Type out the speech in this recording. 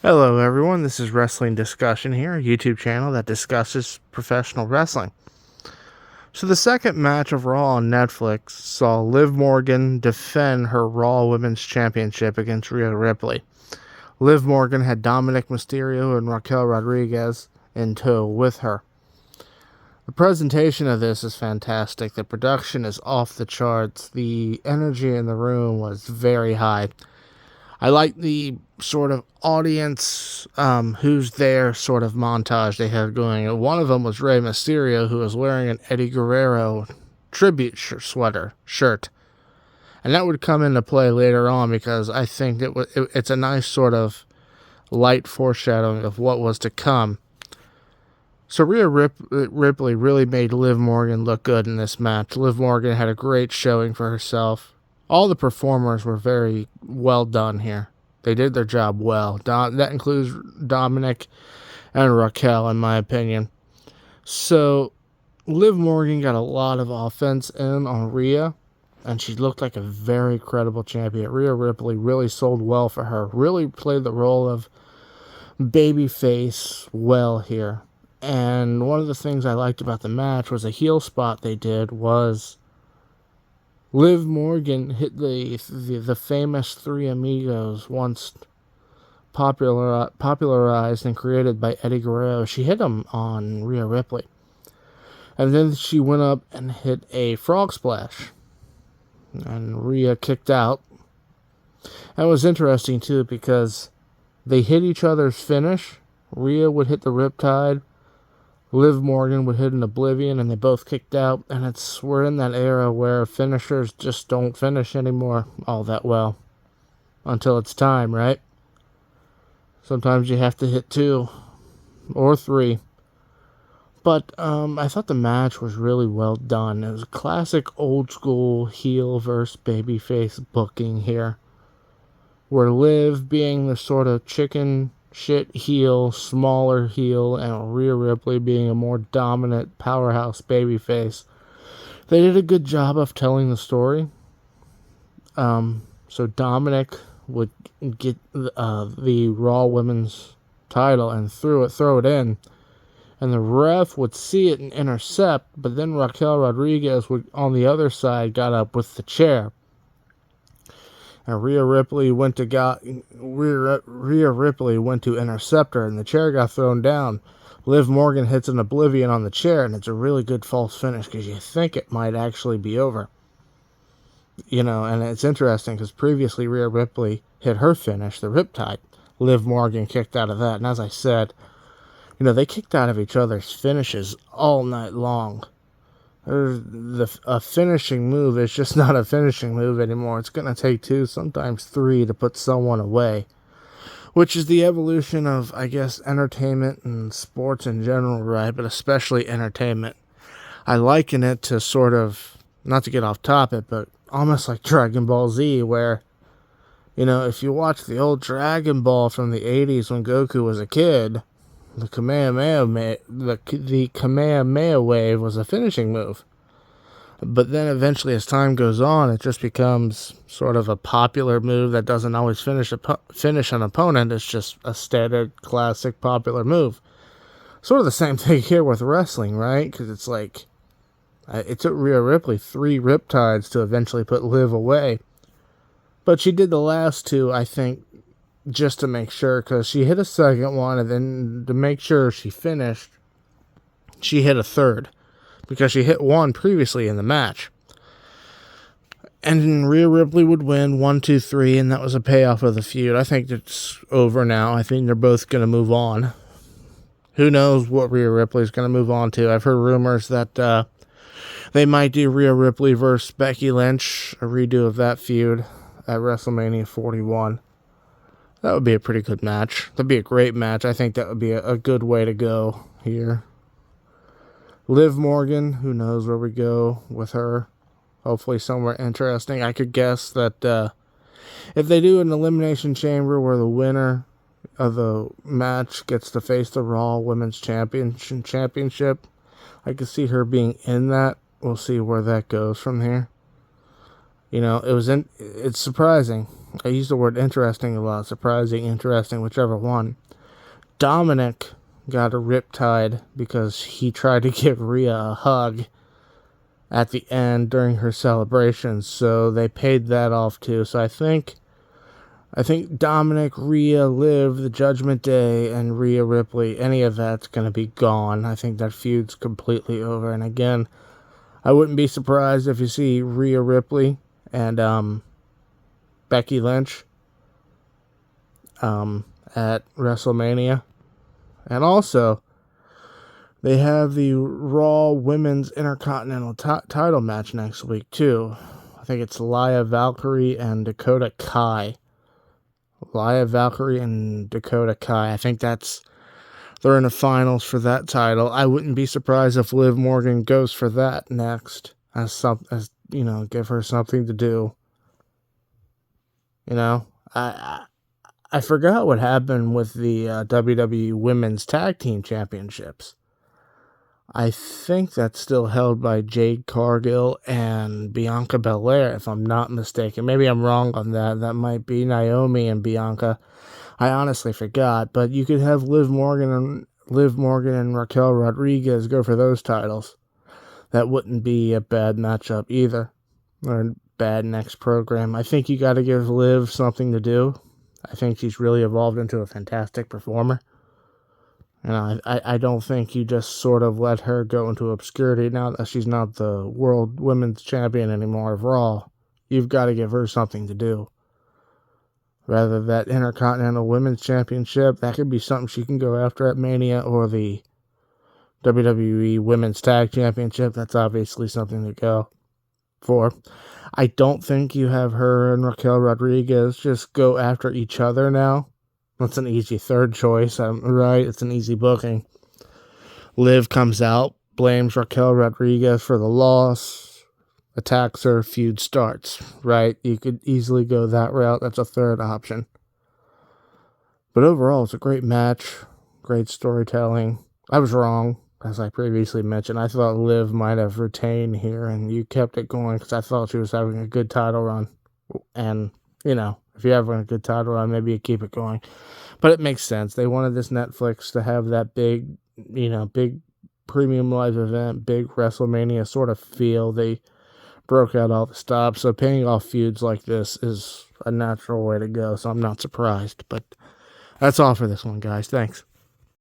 Hello, everyone. This is Wrestling Discussion here, a YouTube channel that discusses professional wrestling. So, the second match of Raw on Netflix saw Liv Morgan defend her Raw Women's Championship against Rhea Ripley. Liv Morgan had Dominic Mysterio and Raquel Rodriguez in tow with her. The presentation of this is fantastic. The production is off the charts. The energy in the room was very high. I like the sort of audience who's there sort of montage they have going. One of them was Rey Mysterio, who was wearing an Eddie Guerrero tribute shirt. And that would come into play later on because I think it's a nice sort of light foreshadowing of what was to come. So Rhea Ripley really made Liv Morgan look good in this match. Liv Morgan had a great showing for herself. All the performers were very well done here. They did their job well. That includes Dominic and Raquel, in my opinion. So, Liv Morgan got a lot of offense in on Rhea, and she looked like a very credible champion. Rhea Ripley really sold well for her. Really played the role of babyface well here. And one of the things I liked about the match was a heel spot they did was Liv Morgan hit the famous Three Amigos, once popularized and created by Eddie Guerrero. She hit them on Rhea Ripley. And then she went up and hit a frog splash. And Rhea kicked out. And it was interesting, too, because they hit each other's finish. Rhea would hit the Riptide. Liv Morgan would hit an Oblivion, and they both kicked out. And we're in that era where finishers just don't finish anymore all that well until it's time, right? Sometimes you have to hit 2 or 3. But I thought the match was really well done. It was a classic old school heel versus babyface booking here, where Liv being the sort of chicken shit heel, smaller heel, and Rhea Ripley being a more dominant powerhouse babyface. They did a good job of telling the story. So Dominic would get the Raw Women's title and throw it in, and the ref would see it and intercept, but then Raquel Rodriguez would, on the other side, got up with the chair. And Rhea Ripley went to intercept her, and the chair got thrown down. Liv Morgan hits an Oblivion on the chair, and it's a really good false finish because you think it might actually be over. And it's interesting because previously Rhea Ripley hit her finish, the Riptide. Liv Morgan kicked out of that, and as I said, they kicked out of each other's finishes all night long. A finishing move is just not a finishing move anymore. It's going to take 2, sometimes 3 to put someone away, which is the evolution of, I guess, entertainment and sports in general, right? But especially entertainment. I liken it to sort of, not to get off topic, but almost like Dragon Ball Z, where, if you watch the old Dragon Ball from the 80s when Goku was a kid, the Kamehameha wave was a finishing move. But then eventually, as time goes on, it just becomes sort of a popular move that doesn't always finish an opponent. It's just a standard, classic, popular move. Sort of the same thing here with wrestling, right? Because it's like, it took Rhea Ripley 3 Riptides to eventually put Liv away. But she did the last 2, I think, just to make sure, because she hit a second one, and then to make sure she finished, she hit a third, because she hit 1 previously in the match. And Rhea Ripley would win 1, 2, 3, and that was a payoff of the feud. I think it's over now. I think they're both going to move on. Who knows what Rhea Ripley's going to move on to? I've heard rumors that they might do Rhea Ripley versus Becky Lynch, a redo of that feud at WrestleMania 41. That would be a pretty good match. That'd be a great match. I think that would be a good way to go here. Liv Morgan, who knows where we go with her. Hopefully somewhere interesting. I could guess that if they do an Elimination Chamber where the winner of the match gets to face the Raw Women's Championship, I could see her being in that. We'll see where that goes from here. It's surprising. I use the word interesting a lot, surprising, interesting, whichever one. Dominic got a riptide because he tried to give Rhea a hug at the end during her celebration, so they paid that off too. So I think Dominic, Rhea, Liv, the Judgment Day, and Rhea Ripley, any of that's going to be gone. I think that feud's completely over. And again, I wouldn't be surprised if you see Rhea Ripley and Becky Lynch at WrestleMania. And also, they have the Raw Women's Intercontinental title match next week, too. I think it's Lia Valkyrie and Dakota Kai. Lia Valkyrie and Dakota Kai. I think they're in the finals for that title. I wouldn't be surprised if Liv Morgan goes for that next, as give her something to do. I forgot what happened with the WWE Women's Tag Team Championships. I think that's still held by Jade Cargill and Bianca Belair, if I'm not mistaken. Maybe I'm wrong on that. That might be Naomi and Bianca. I honestly forgot. But you could have Liv Morgan and Raquel Rodriguez go for those titles. That wouldn't be a bad matchup either, or a bad next program. I think you got to give Liv something to do. I think she's really evolved into a fantastic performer. And I don't think you just sort of let her go into obscurity now that she's not the World Women's Champion anymore of Raw. You've got to give her something to do. Rather that Intercontinental Women's Championship, that could be something she can go after at Mania, or the WWE Women's Tag Championship. That's obviously something to go for. I don't think you have her and Raquel Rodriguez just go after each other now. That's an easy third choice, right? It's an easy booking. Liv comes out, blames Raquel Rodriguez for the loss, attacks her, feud starts, right? You could easily go that route. That's a third option. But overall, it's a great match, great storytelling. I was wrong, as I previously mentioned. I thought Liv might have retained here, and you kept it going because I thought she was having a good title run. And, if you're having a good title run, maybe you keep it going. But it makes sense. They wanted this Netflix to have that big premium live event, big WrestleMania sort of feel. They broke out all the stops. So paying off feuds like this is a natural way to go. So I'm not surprised. But that's all for this one, guys. Thanks.